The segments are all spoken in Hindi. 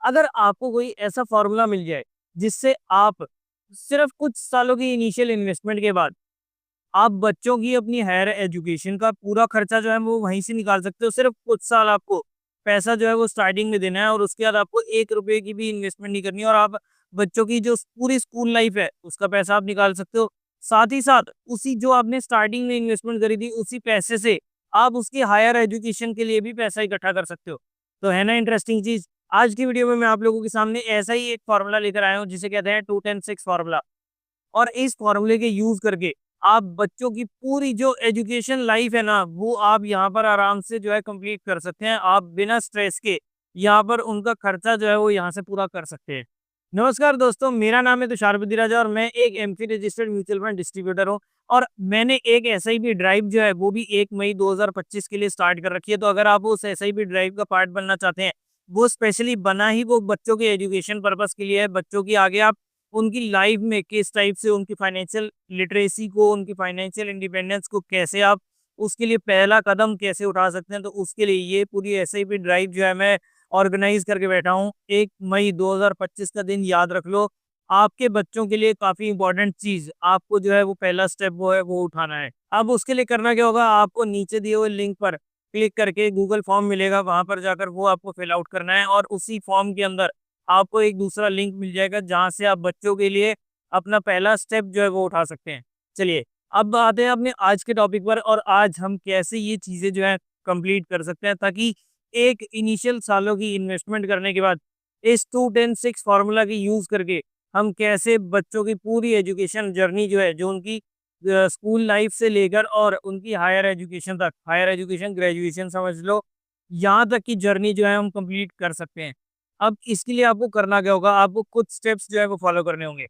अगर आपको कोई ऐसा फॉर्मूला मिल जाए जिससे आप सिर्फ कुछ सालों की इनिशियल इन्वेस्टमेंट के बाद आप बच्चों की अपनी हायर एजुकेशन का पूरा खर्चा जो है वो वहीं से निकाल सकते हो। सिर्फ कुछ साल आपको पैसा जो है वो स्टार्टिंग में देना है और उसके बाद आपको 1 रुपए की भी इन्वेस्टमेंट नहीं करनी है और आप बच्चों की जो पूरी स्कूल लाइफ है उसका पैसा आप निकाल सकते हो। साथ ही साथ उसी जो आपने स्टार्टिंग में इन्वेस्टमेंट करी थी उसी पैसे से आप उसकी हायर एजुकेशन के लिए भी पैसा इकट्ठा कर सकते हो। तो है ना इंटरेस्टिंग चीज़। आज की वीडियो में मैं आप लोगों के सामने ऐसा ही एक फ़ॉर्मूला लेकर आया हूँ जिसे कहते हैं 2-10-6 फ़ॉर्मूला। और इस फॉर्मूले के यूज करके आप बच्चों की पूरी जो एजुकेशन लाइफ है ना वो आप यहाँ पर आराम से जो है कंप्लीट कर सकते हैं। आप बिना स्ट्रेस के यहाँ पर उनका खर्चा जो है वो यहाँ से पूरा कर सकते हैं। नमस्कार दोस्तों, मेरा नाम है तुषार बदिराजा और मैं एक AMFI registered mutual fund distributor हूँ। और मैंने एक एसआईपी ड्राइव जो है वो भी 1 मई 2025 के लिए स्टार्ट कर रखी है। तो अगर आप उस एसआईपी ड्राइव का पार्ट बनना चाहते हैं, वो स्पेशली बना ही वो बच्चों के एजुकेशन पर्पस के लिए है। बच्चों की आगे आप उनकी लाइफ में किस टाइप से उनकी फाइनेंशियल लिटरेसी को, उनकी फाइनेंशियल इंडिपेंडेंस को कैसे आप उसके लिए पहला कदम कैसे उठा सकते हैं, तो उसके लिए ये पूरी एसआईपी ड्राइव जो है मैं ऑर्गेनाइज करके बैठा हूँ। 1 मई 2025 का दिन याद रख लो। आपके बच्चों के लिए काफ़ी इंपॉर्टेंट चीज़ आपको जो है वो पहला स्टेप वो है वो उठाना है। अब उसके लिए करना क्या होगा, आपको नीचे दिए हुए लिंक पर क्लिक करके गूगल फॉर्म मिलेगा, वहाँ पर जाकर वो आपको फिल आउट करना है और उसी फॉर्म के अंदर आपको एक दूसरा लिंक मिल जाएगा जहाँ से आप बच्चों के लिए अपना पहला स्टेप जो है वो उठा सकते हैं। चलिए, अब आते हैं अपने आज के टॉपिक पर और आज हम कैसे ये चीज़ें जो है कंप्लीट कर सकते हैं ताकि एक इनिशियल सालों की इन्वेस्टमेंट करने के बाद इस 2-10-6 फार्मूला की यूज़ करके हम कैसे बच्चों की पूरी एजुकेशन जर्नी जो है, जो उनकी स्कूल लाइफ से लेकर और उनकी हायर एजुकेशन तक, हायर एजुकेशन ग्रेजुएशन समझ लो, यहाँ तक की जर्नी जो है हम कंप्लीट कर सकते हैं। अब इसके लिए आपको करना क्या होगा, आपको कुछ स्टेप्स जो है वो फॉलो करने होंगे।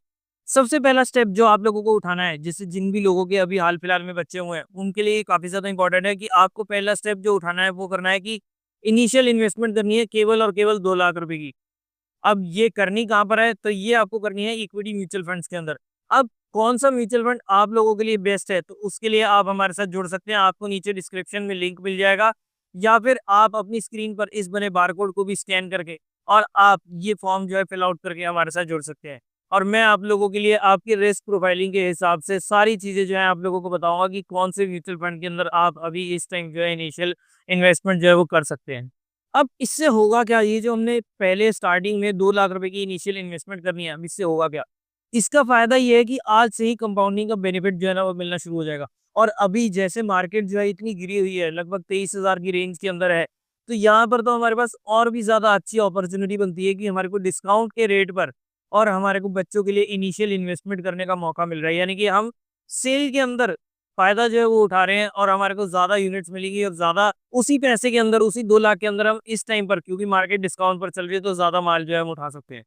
सबसे पहला स्टेप जो आप लोगों को उठाना है, जिससे जिन भी लोगों के अभी हाल-फिलहाल में बच्चे हुए हैं, उनके लिए काफ़ी ज़्यादा इम्पोर्टेंट है कि आपको पहला स्टेप जो उठाना है, वो करना है कि इनिशियल इन्वेस्टमेंट करनी है केवल और केवल 2 लाख रुपए की। अब ये करनी कहाँ पर है? तो ये आपको करनी है इक्विटी म्यूचुअल फंड्स के अंदर। अब कौन-सा म्यूचुअल फंड आप लोगों के लिए बेस्ट है? तो उसके लिए आप हमारे साथ जुड़ सकते हैं। आपको नीचे डिस्क्रिप्शन में लिंक मिल जाएगा या फिर आप अपनी स्क्रीन पर इस बने बारकोड को भी स्कैन करके और आप ये फॉर्म जो है फिल आउट करके हमारे साथ जुड़ सकते हैं। और मैं आप लोगों के लिए आपकी रिस्क प्रोफाइलिंग के हिसाब से सारी चीज़ें जो है आप लोगों को बताऊँगा कि कौन से म्यूचुअल फंड के अंदर आप अभी इस टाइम जो है इनिशियल इन्वेस्टमेंट जो है वो कर सकते हैं। अब इससे होगा क्या, ये जो हमने पहले स्टार्टिंग में 2 लाख रुपए की इनिशियल इन्वेस्टमेंट करनी है, अब इससे होगा क्या? इसका फ़ायदा ये है कि आज से ही कंपाउंडिंग का बेनिफिट जो है ना वो मिलना शुरू हो जाएगा। और अभी जैसे मार्केट जो है इतनी गिरी हुई है, लगभग 23,000 की रेंज के अंदर है, तो यहाँ पर तो हमारे पास और भी ज़्यादा अच्छी अपॉर्च्युनिटी बनती है कि हमारे को डिस्काउंट के रेट पर और हमारे को बच्चों के लिए इनिशियल इन्वेस्टमेंट करने का मौका मिल रहा है। यानी कि हम सेल के अंदर फ़ायदा जो है वो उठा रहे हैं और हमारे को ज़्यादा यूनिट्स मिलेगी और ज़्यादा उसी पैसे के अंदर, उसी 2 लाख के अंदर हम इस टाइम पर, क्योंकि मार्केट डिस्काउंट पर चल रही है, तो ज़्यादा माल जो है हम उठा सकते हैं।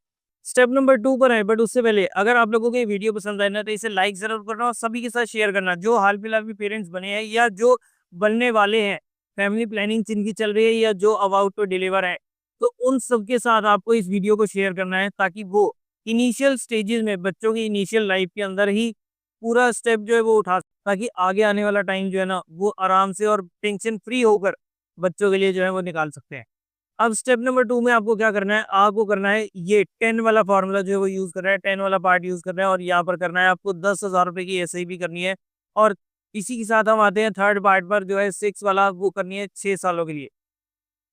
स्टेप नंबर 2 पर है, बट उससे पहले अगर आप लोगों को ये वीडियो पसंद आए ना तो इसे लाइक ज़रूर करना और सभी के साथ शेयर करना। जो हाल-फिलहाल में पेरेंट्स बने हैं या जो बनने वाले हैं, फैमिली प्लानिंग जिनकी चल रही है या जो अबाउट टू डिलीवर है, तो उन सबके साथ आपको इस वीडियो को शेयर करना है ताकि वो इनिशियल स्टेजेस में बच्चों की इनिशियल लाइफ के अंदर ही पूरा स्टेप जो है वो उठा, ताकि आगे आने वाला टाइम जो है ना वो आराम से और टेंशन फ्री होकर बच्चों के लिए जो है वो निकाल सकते हैं। अब स्टेप नंबर 2 में आपको क्या करना है, आपको करना है ये 10 वाला फ़ॉर्मूला जो है वो यूज़ करना है, 10 वाला पार्ट यूज़ करना है और यहाँ पर करना है आपको 10,000 रुपए की एसआईपी करनी है। और इसी के साथ हम आते हैं थर्ड पार्ट पर जो है 6 वाला, वो करनी है 6 सालों के लिए।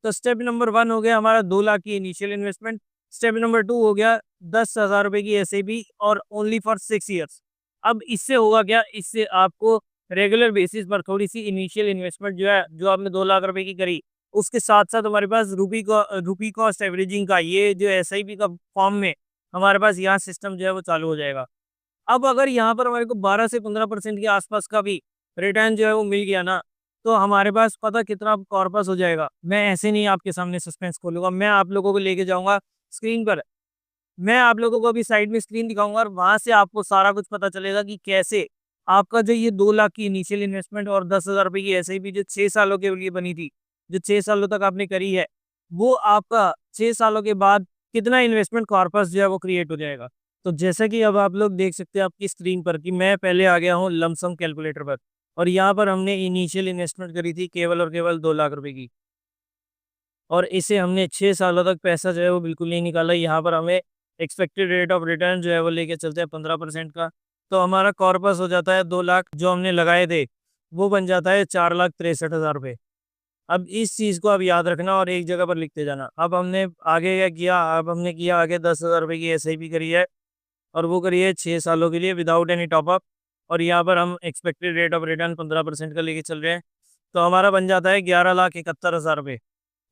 तो स्टेप नंबर 1 हो गया हमारा 2 लाख की इनिशियल इन्वेस्टमेंट। स्टेप नंबर 2 हो गया 10,000 रुपए की एसआईपी और ओनली फॉर 6 ईयर्स। अब इससे होगा क्या, इससे आपको रेगुलर बेसिस पर थोड़ी-सी इनिशियल इन्वेस्टमेंट जो है, जो आपने 2 लाख रुपए की करी, उसके साथ-साथ हमारे पास रुपी कॉस्ट एवरेजिंग का ये जो एसआईपी का फॉर्म में हमारे पास यहाँ सिस्टम जो है वो चालू हो जाएगा। अब अगर यहाँ पर हमारे को 12 से 15% के आसपास का भी रिटर्न जो है वो मिल गया ना, तो हमारे पास पता कितना कॉर्पस हो जाएगा। मैं ऐसे नहीं आपके सामने सस्पेंस खोलूँगा, मैं आप लोगों को लेके जाऊँगा स्क्रीन पर। मैं आप लोगों को अभी साइड में स्क्रीन दिखाऊँगा और वहाँ से आपको सारा कुछ पता चलेगा कि कैसे आपका जो ये 2 लाख की इनिशियल इन्वेस्टमेंट और 10,000 रुपए की एसआईपी जो 6 सालों के लिए बनी थी, जो 6 सालों तक आपने करी है, वो आपका 6 सालों के बाद कितना इन्वेस्टमेंट कॉर्पस जो है वो क्रिएट हो जाएगा। तो जैसा कि अब आप लोग देख सकते हैं आपकी स्क्रीन पर कि मैं पहले आ गया हूँ लमसम कैलकुलेटर पर और यहाँ पर हमने इनिशियल इन्वेस्टमेंट करी थी केवल और केवल 2 लाख रुपए की। और इसे हमने 6 सालों तक पैसा जो है वो बिल्कुल नहीं निकाला। यहाँ पर हमें एक्सपेक्टेड रेट ऑफ रिटर्न जो है वो लेके चलते हैं 15% का। तो हमारा कॉर्पस हो जाता है 2 लाख, जो हमने लगाए थे वो बन जाता है 4,63,000 रुपये। अब इस चीज़ को आप याद रखना और एक जगह पर लिखते जाना। अब हमने आगे क्या किया, अब हमने किया आगे 10,000 रुपये की एसआईपी करी है, और वो करी है 6 सालों के लिए विदाउट एनी टॉप अप। और यहाँ पर हम एक्सपेक्टेड रेट ऑफ रिटर्न 15% का लेके चल रहे हैं। तो हमारा बन जाता है 11,71,000 रुपये।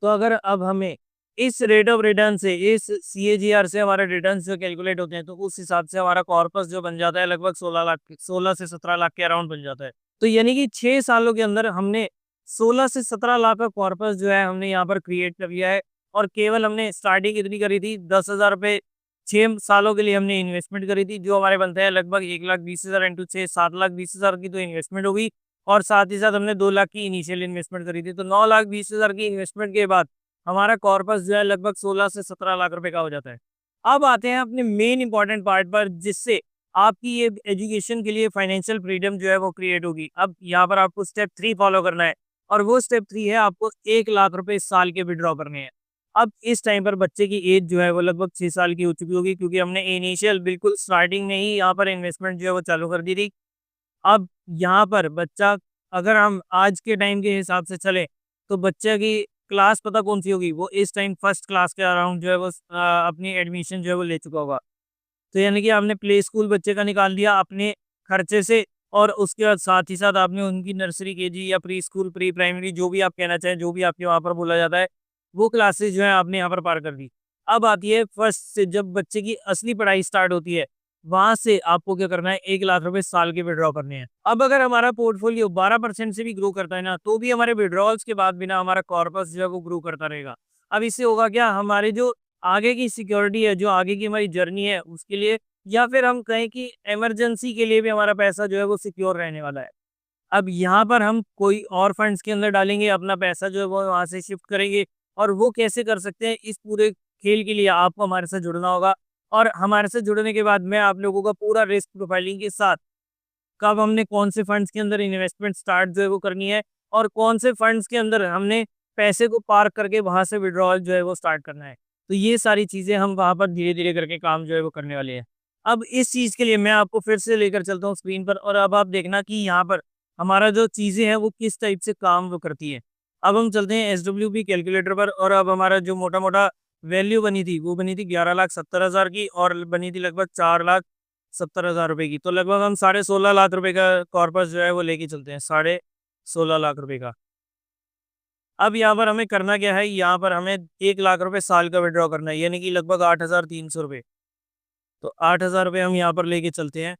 तो अगर अब हमें इस रेट ऑफ रिटर्न से, इस सीएजीआर से हमारे रिटर्न जो कैलकुलेट होते हैं, तो उस हिसाब से हमारा कॉर्पस जो बन जाता है लगभग 16 लाख, 16 से 17 लाख के अराउंड बन जाता है। तो यानी कि 6 सालों के अंदर हमने 16 से 17 लाख का कॉर्पस जो है हमने यहाँ पर क्रिएट कर लिया है। और केवल हमने स्टार्टिंग कितनी करी थी, 10,000 रुपये 6 सालों के लिए हमने इन्वेस्टमेंट करी थी, जो हमारे बनते हैं लगभग 1,20,000 इंटू 6, 7,20,000 की तो इन्वेस्टमेंट होगी। और साथ ही साथ हमने 2 लाख की इनिशियल इन्वेस्टमेंट करी थी, तो 9,20,000 की इन्वेस्टमेंट के बाद हमारा कॉर्पस जो है लगभग 16 से 17 लाख रुपए का हो जाता है। अब आते हैं अपने मेन इंपॉर्टेंट पार्ट पर, जिससे आपकी ये एजुकेशन के लिए फाइनेंशियल फ्रीडम जो है वो क्रिएट होगी। अब यहाँ पर आपको स्टेप 3 फॉलो करना है, और वो स्टेप 3 है आपको 1 लाख रुपए इस साल के विड्रॉ करने हैं। अब इस टाइम पर बच्चे की एज जो है वो लगभग 6 साल की हो चुकी होगी, क्योंकि हमने इनिशियल बिल्कुल स्टार्टिंग में ही यहाँ पर इन्वेस्टमेंट जो है वो चालू कर दी थी। अब यहाँ पर बच्चा, अगर हम आज के टाइम के हिसाब से चले, तो बच्चे की क्लास पता कौन सी होगी, वो इस टाइम फर्स्ट क्लास के अराउंड जो है वो अपनी एडमिशन जो है वो ले चुका होगा। तो यानी कि आपने प्ले स्कूल बच्चे का निकाल दिया अपने खर्चे से, और उसके बाद साथ ही साथ आपने उनकी नर्सरी, केजी या प्री स्कूल, प्री प्राइमरी, जो भी आप कहना चाहें, जो भी आपके वहाँ पर बोला जाता है, वो क्लासेस जो है आपने यहाँ पर पार कर दी। अब आती है फर्स्ट से जब बच्चे की असली पढ़ाई स्टार्ट होती है, वहां से आपको क्या करना है, 1 लाख रुपए साल के विड्रॉ करने हैं। अब अगर हमारा पोर्टफोलियो 12% से भी ग्रो करता है ना, तो भी हमारे विड्रॉल्स के बाद बिना हमारा कॉर्पस जो है वो ग्रो करता रहेगा। अब इससे होगा क्या, हमारे जो आगे की सिक्योरिटी है, जो आगे की हमारी जर्नी है उसके लिए, या फिर हम कहें कि इमरजेंसी के लिए भी हमारा पैसा जो है वो सिक्योर रहने वाला है। अब यहाँ पर हम कोई और फंड्स के अंदर डालेंगे, अपना पैसा जो है वो वहाँ से शिफ्ट करेंगे। और वो कैसे कर सकते हैं, इस पूरे खेल के लिए आपको हमारे साथ जुड़ना होगा। और हमारे साथ जुड़ने के बाद मैं आप लोगों का पूरा रिस्क प्रोफाइलिंग के साथ, कब हमने कौन से फंड्स के अंदर इन्वेस्टमेंट स्टार्ट जो है वो करनी है, और कौन से फंड्स के अंदर हमने पैसे को पार्क करके वहां से विड्रॉल जो है वो स्टार्ट करना है, तो ये सारी चीजें हम वहां पर धीरे धीरे करके काम जो है वो करने वाले हैं। अब इस चीज के लिए मैं आपको फिर से लेकर चलता हूँ स्क्रीन पर, और अब आप देखना कि यहाँ पर हमारा जो चीजें हैं वो किस टाइप से काम वो करती है। अब हम चलते हैं SWP कैलकुलेटर पर, और अब हमारा जो मोटा मोटा वैल्यू बनी थी वो बनी थी 11,70,000 की, और बनी थी लगभग 4,70,000 रुपए की। तो लगभग हम 16.5 लाख रुपए का कॉर्पस जो है वो लेके चलते हैं, 16.5 लाख रुपए का। अब यहाँ पर हमें करना क्या है, यहाँ पर हमें 1 लाख रुपए साल का विड्रॉ करना है, यानी कि लगभग 8,300 रुपये। तो 8,000 रुपये हम यहाँ पर लेके चलते हैं।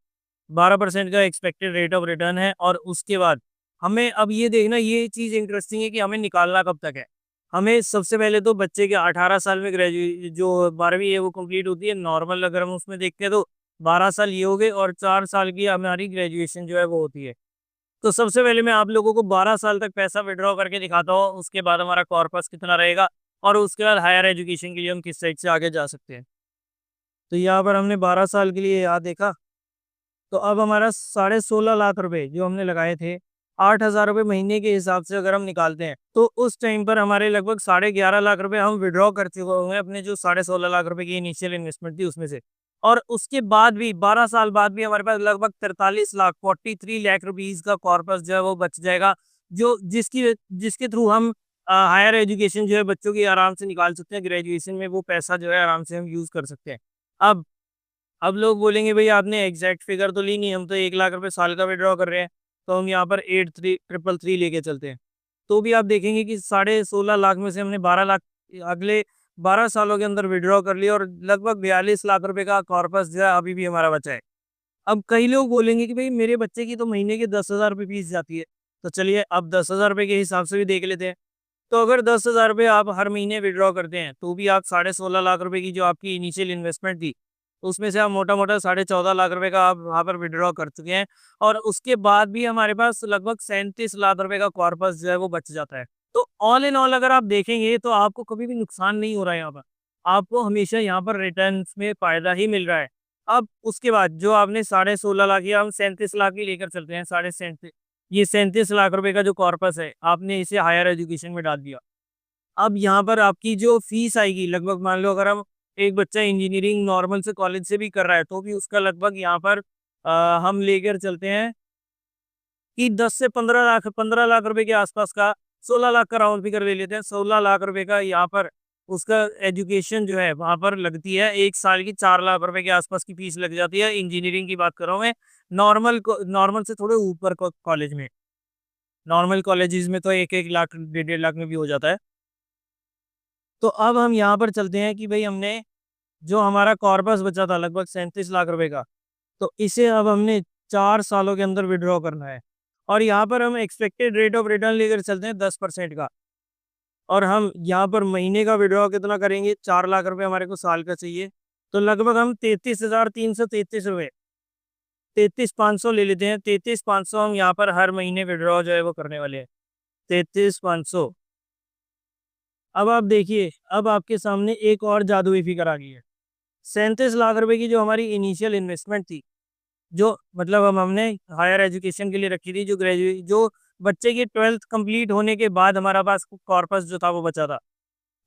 12% का एक्सपेक्टेड रेट ऑफ रिटर्न है, और उसके बाद हमें अब ये देखना, ये चीज़ इंटरेस्टिंग है कि हमें निकालना कब तक है। हमें सबसे पहले तो बच्चे के 18 साल में ग्रेजुएट जो 12वीं है वो कंप्लीट होती है नॉर्मल, अगर हम उसमें देखते हैं तो 12 साल ये हो गए, और 4 साल की हमारी ग्रेजुएशन जो है वो होती है। तो सबसे पहले मैं आप लोगों को 12 साल तक पैसा विड्रॉ करके दिखाता हूँ, उसके बाद हमारा कॉर्पस कितना रहेगा, और उसके बाद हायर एजुकेशन के लिए हम किस साइड से आगे जा सकते हैं। तो यहाँ पर हमने 12 साल के लिए यहाँ देखा, तो अब हमारा 16.5 लाख रुपए जो हमने लगाए थे, 8,000 रुपये महीने के हिसाब से अगर हम निकालते हैं, तो उस टाइम पर हमारे लगभग 11.5 लाख रुपए हम विड्रॉ कर चुके होंगे अपने जो 16.5 लाख रुपए की इनिशियल इन्वेस्टमेंट थी उसमें से। और उसके बाद भी 12 साल बाद भी हमारे पास लगभग 43 लाख 43 लाख रुपीज का कॉर्पस जो है वो बच जाएगा, जो जिसके थ्रू हम हायर एजुकेशन जो है बच्चों की आराम से निकाल सकते हैं। ग्रेजुएशन में वो पैसा जो है आराम से हम यूज कर सकते हैं। अब अब लोग बोलेंगे भई आपने एग्ज़ैक्ट फिगर तो ली नहीं, हम तो 1 लाख रुपए साल का विथड्रॉ कर रहे हैं, तो हम यहाँ पर 8333 लेके चलते हैं। तो भी आप देखेंगे कि 16.5 लाख में से हमने 12 लाख अगले 12 सालों के अंदर विथड्रॉ कर लिया, और लगभग 42 लाख रुपए का कॉर्पस जो है अभी भी हमारा बचा है। अब कई लोग बोलेंगे कि भई मेरे बच्चे की तो महीने के 10,000 रुपए फीस जाती है, तो चलिए अब 10,000 रुपए के हिसाब से भी देख लेते हैं। तो अगर 10,000 रुपए आप हर महीने विथड्रॉ करते हैं, तो भी आप 16.5 लाख रुपए की जो आपकी इनिशियल इन्वेस्टमेंट थी, उसमें से आप मोटा-मोटा 14.5 लाख रुपए का आप वहाँ पर विथड्रॉ कर चुके हैं, और उसके बाद भी हमारे पास लगभग 37 लाख रुपए का कॉर्पस जो है वो बच जाता है। तो ऑल इन ऑल अगर आप देखेंगे तो आपको कभी भी नुकसान नहीं हो रहा है यहाँ पर। आपको हमेशा यहाँ पर रिटर्न्स में फ़ायदा ही मिल रहा है। अब उसके बाद जो आपने 16.5 लाख या हम 37 लाख ही लेकर चलते हैं, साढ़े 37 ये 37 लाख रुपए का जो कॉर्पस है, आपने इसे हायर एजुकेशन में डाल दिया। अब यहाँ पर आपकी जो फीस आएगी लगभग, मान लो अगर हम एक बच्चा इंजीनियरिंग नॉर्मल से कॉलेज से भी कर रहा है तो भी उसका लगभग यहाँ पर हम लेकर चलते हैं कि 10 से 15 लाख, 15 लाख रुपए के आसपास का, 16 लाख का राउंड फिगर ले लेते हैं, 16 लाख रुपए का यहाँ पर उसका एजुकेशन जो है वहां पर लगती है। एक साल की 4 लाख रुपए के आसपास की फीस लग जाती है। इंजीनियरिंग की बात कर रहा हूँ मैं। नॉर्मल से थोड़े ऊपर कॉलेज में, नॉर्मल कॉलेजेस में तो 1-1 लाख, 1.5-1.5 लाख में भी हो जाता है। तो अब हम यहाँ पर चलते हैं कि भाई हमने जो हमारा कॉर्पस बचा था लगभग 37 लाख रुपए का, तो इसे अब हमने 4 सालों के अंदर विड्रॉ करना है। और यहाँ पर हम एक्सपेक्टेड रेट ऑफ रिटर्न लेकर चलते हैं 10% का। और हम यहाँ पर महीने का विड्रॉ कितना करेंगे, 4 लाख रुपए हमारे को साल का चाहिए, तो लगभग हम 33,333 रुपये, 33,500 ले लेते हैं। 33,500 हम यहाँ पर हर महीने विड्रॉ जो है वो करने वाले हैं, 33,500। अब आप देखिए, अब आपके सामने एक और जादुई फिगर आ गई है। 37 लाख रुपए की जो हमारी इनिशियल इन्वेस्टमेंट थी, जो मतलब हमने हायर एजुकेशन के लिए रखी थी, जो बच्चे की 12th कंप्लीट होने के बाद हमारा पास कॉर्पस जो था वो बचा था,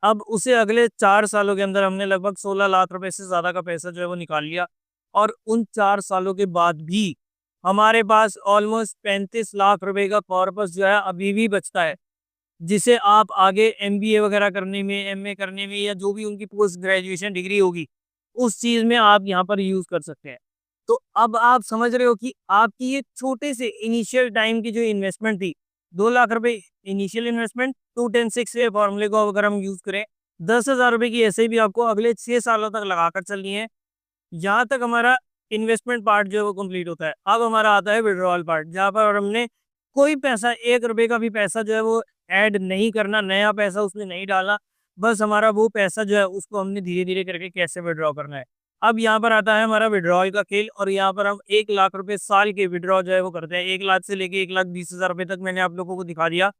अब उसे अगले 4 सालों के अंदर हमने लगभग 16 लाख रुपए से ज्यादा का पैसा जो है वो निकाल लिया। और उन 4 सालों के बाद भी हमारे पास ऑलमोस्ट 35 लाख रुपए का कॉर्पस जो है अभी भी बचता है, जिसे आप आगे एमबीए वगैरह करने में, एमए करने में, या जो भी उनकी पोस्ट ग्रेजुएशन डिग्री होगी उस चीज में आप यहाँ पर यूज कर सकते हैं। तो अब आप समझ रहे हो कि आपकी ये छोटे से इनिशियल टाइम की जो इन्वेस्टमेंट थी, 2 लाख रुपए इनिशियल इन्वेस्टमेंट, 2-10-6 के फॉर्मूले को अगर हम यूज करें, 10,000 रुपए की ऐसे भी आपको अगले 6 सालों तक लगाकर चलनी है। यहाँ तक हमारा इन्वेस्टमेंट पार्ट जो है वो कंप्लीट होता है। अब हमारा आता है विड्रॉल पार्ट, जहाँ पर हमने कोई पैसा, 1 रुपए का भी पैसा जो है वो ऐड नहीं करना, नया पैसा उसमें नहीं डालना, बस हमारा वो पैसा जो है उसको हमने धीरे धीरे करके कैसे विड्रॉ करना है। अब यहाँ पर आता है हमारा विड्रॉल का खेल, और यहाँ पर हम 1 लाख रुपए साल के विड्रॉ जो है वो करते हैं। 1 लाख से लेके 1,20,000 रुपए तक मैंने आप लोगों को दिखा दिया।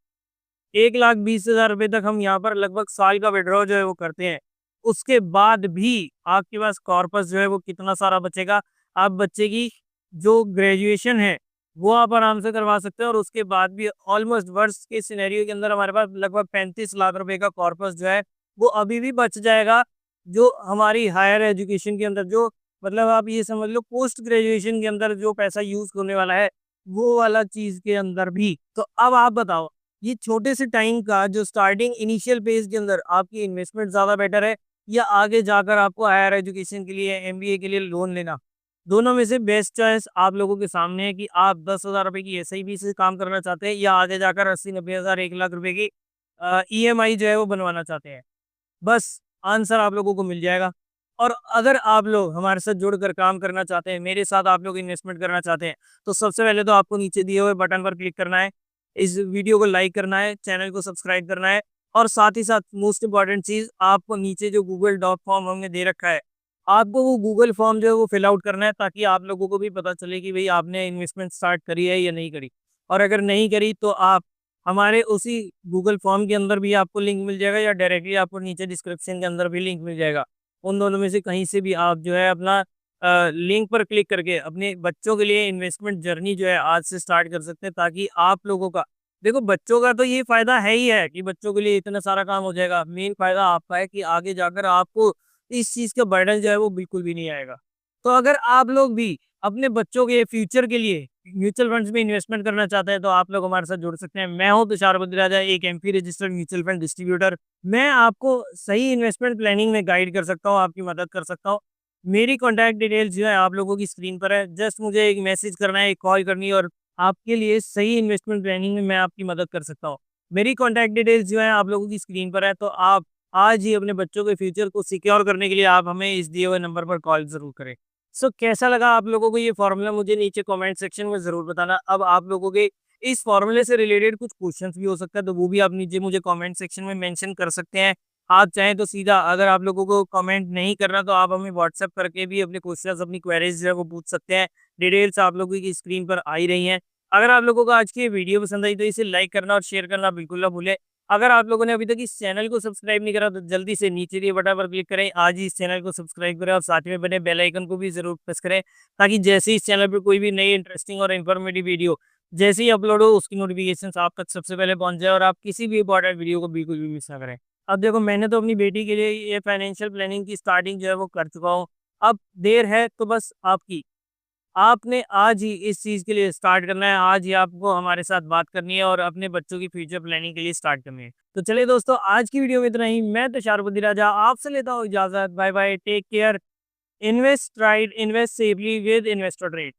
1,20,000 रुपए तक हम यहाँ पर लगभग साल का विड्रॉ जो है वो करते हैं। उसके बाद भी आपके पास कॉर्पस जो है वो कितना सारा बचेगा। आप बच्चे की जो ग्रेजुएशन है वो आप आराम से करवा सकते हैं, और उसके बाद भी ऑलमोस्ट वर्स्ट के सिनेरियो के अंदर हमारे पास लगभग 35 लाख रुपए का कॉर्पस जो है वो अभी भी बच जाएगा, जो हमारी हायर एजुकेशन के अंदर, जो मतलब आप ये समझ लो पोस्ट ग्रेजुएशन के अंदर जो पैसा यूज होने वाला है वो वाला चीज के अंदर भी। तो अब आप बताओ, ये छोटे से टाइम का जो स्टार्टिंग इनिशियल फेज के अंदर आपकी इन्वेस्टमेंट ज्यादा बेटर है, या आगे जाकर आपको हायर एजुकेशन के लिए, एमबीए के लिए लोन लेना? दोनों में से बेस्ट चॉइस आप लोगों के सामने है कि आप 10,000 रुपए की एसआईपी से काम करना चाहते हैं, या आगे जाकर 80-90 हज़ार, 1 लाख रुपए की ईएमआई जो है वो बनवाना चाहते हैं। बस आंसर आप लोगों को मिल जाएगा। और अगर आप लोग हमारे साथ जुड़कर काम करना चाहते हैं, मेरे साथ आप लोग इन्वेस्टमेंट करना चाहते हैं, तो सबसे पहले तो आपको नीचे दिए हुए बटन पर क्लिक करना है, इस वीडियो को लाइक करना है, चैनल को सब्सक्राइब करना है, और साथ ही साथ मोस्ट इंपॉर्टेंट चीज, आपको नीचे जो गूगल डॉक फॉर्म हमने दे रखा है, आपको वो गूगल फॉर्म जो है वो फिल आउट करना है, ताकि आप लोगों को भी पता चले कि भाई आपने इन्वेस्टमेंट स्टार्ट करी है या नहीं करी। और अगर नहीं करी तो आप हमारे उसी गूगल फॉर्म के अंदर भी आपको लिंक मिल जाएगा, या डायरेक्टली आपको नीचे डिस्क्रिप्शन के अंदर भी लिंक मिल जाएगा। उन दोनों में से कहीं से भी आप जो है अपना लिंक पर क्लिक करके अपने बच्चों के लिए इन्वेस्टमेंट जर्नी जो है आज से स्टार्ट कर सकते हैं, ताकि आप लोगों का, देखो बच्चों का तो ये फायदा है ही है कि बच्चों के लिए इतना सारा काम हो जाएगा। मेन फायदा आपका है कि आगे जाकर आपको इस चीज का बर्डन जो है वो बिल्कुल भी नहीं आएगा। तो अगर आप लोग भी अपने बच्चों के फ्यूचर के लिए म्यूचुअल फंड्स में इन्वेस्टमेंट करना चाहते हैं, तो आप लोग हमारे साथ जुड़ सकते हैं। मैं हूं तुषार बद्राजा, एक MP registered mutual fund distributor. मैं आपको सही इन्वेस्टमेंट प्लानिंग में गाइड कर सकता हूं, आपकी मदद कर सकता हूं। मेरी कॉन्टैक्ट डिटेल्स जो है आप लोगों की स्क्रीन पर है, जस्ट मुझे एक मैसेज करना है, एक कॉल करनी है, और आपके लिए सही इन्वेस्टमेंट प्लानिंग में मैं आपकी मदद कर सकता हूँ। मेरी कॉन्टैक्ट डिटेल्स जो है आप लोगों की स्क्रीन पर है, तो आप आज ही अपने बच्चों के फ्यूचर को सिक्योर करने के लिए आप हमें इस दिए हुए नंबर पर कॉल जरूर करें। सो कैसा लगा आप लोगों को ये फॉर्मूला, मुझे नीचे कमेंट सेक्शन में जरूर बताना। अब आप लोगों के इस फॉर्मूले से रिलेटेड कुछ क्वेश्चंस भी हो सकता है, तो वो भी आप नीचे मुझे कमेंट सेक्शन में मेंशन कर सकते हैं। आप चाहें तो सीधा, अगर आप लोगों को कमेंट नहीं करना तो आप हमें व्हाट्सएप करके भी अपने क्वेश्चंस, अपनी क्वेरीज जो है वो पूछ सकते हैं। डिटेल्स आप लोगों की स्क्रीन पर आ ही रही हैं। अगर आप लोगों को आज की वीडियो पसंद आई तो इसे लाइक करना और शेयर करना बिल्कुल ना भूलें। अगर आप लोगों ने अभी तक इस चैनल को सब्सक्राइब नहीं करा तो जल्दी से नीचे दिए बटन पर क्लिक करें, आज ही इस चैनल को सब्सक्राइब करें, और साथ में बने बेल आइकन को भी जरूर प्रेस करें, ताकि जैसे ही इस चैनल पर कोई भी नई इंटरेस्टिंग और इन्फॉर्मेटिव वीडियो जैसे ही अपलोड हो उसकी नोटिफिकेशन आप तक सबसे पहले पहुंच जाए, और आप किसी भी इंपॉर्टेंट वीडियो को बिल्कुल भी मिस ना करें। अब देखो मैंने तो अपनी बेटी के लिए ये फाइनेंशियल प्लानिंग की स्टार्टिंग जो है वो कर चुका हूँ। अब देर है तो बस आपकी। आपने आज ही इस चीज़ के लिए स्टार्ट करना है, आज ही आपको हमारे साथ बात करनी है और अपने बच्चों की फ्यूचर प्लानिंग के लिए स्टार्ट करनी है। तो चलिए दोस्तों, आज की वीडियो में इतना ही। मैं तुषार बुद्धि राजा आपसे लेता हूँ इजाज़त। Bye bye, take care, invest right, invest safely with investor trade.